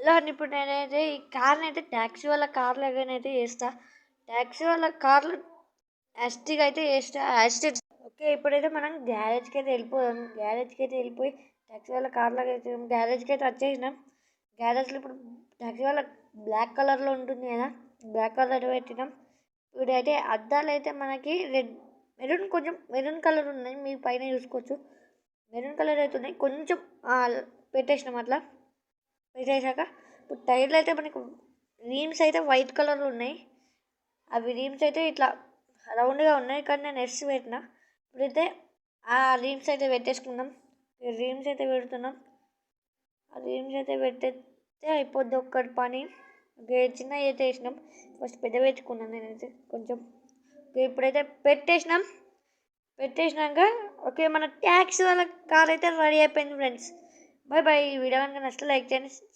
ఎలా అండి ఇప్పుడు నేనైతే ఈ కార్‌ని అయితే టాక్సీ వాళ్ళ కార్ లాగానైతే చేస్తా. టాక్సీ వాళ్ళ కార్‌లో యాస్టిగా అయితే చేస్తా. As it is okay. ఇప్పుడైతే మనం గ్యారేజ్‌కైతే వెళ్ళిపోదాం. గ్యారేజ్‌కైతే వెళ్ళిపోయి టాక్సీ వాళ్ళ కార్ లాగా అయితే గ్యారేజ్‌కైతే వచ్చేసినాం. గ్యారేజ్‌లో ఇప్పుడు టాక్సీ వాళ్ళ బ్లాక్ కలర్‌లో ఉంటుంది కదా! బ్లాక్ కలర్ పెట్టినాం. ఇప్పుడైతే అద్దాలైతే మనకి కొంచెం మెరూన్ కలర్ ఉన్నాయి. మీరు పైన చూసుకోవచ్చు. మెరూన్ కలర్ అయితే ఉన్నాయి. కొంచెం పెట్టేసినాం అట్లా. పెట్టేసాక ఇప్పుడు టైర్లు అయితే మనకు రీమ్స్ అయితే వైట్ కలర్‌లో ఉన్నాయి. అవి రీమ్స్ అయితే ఇట్లా రౌండ్‌గా ఉన్నాయి. కానీ నేను ఎస్ పెట్టిన. ఇప్పుడైతే ఆ రీమ్స్ అయితే పెట్టేసుకుందాం. ఈ రీమ్స్ అయితే పెడుతున్నాం. ఆ రీమ్స్ అయితే పెట్టేస్తే అయిపోద్ది ఒక్కటి పని. చిన్నవి అయితే వేసినాం. ఫస్ట్ పెద్దవి పెట్టుకున్నాను నేనైతే కొంచెం. ఇప్పుడైతే పెట్టేసినాక ఓకే మన ట్యాక్సీ వాళ్ళ కార్ అయితే రెడీ అయిపోయింది ఫ్రెండ్స్. Bye bye. ఈ వీడియో కనుక నచ్చితే లైక్ చేయండి.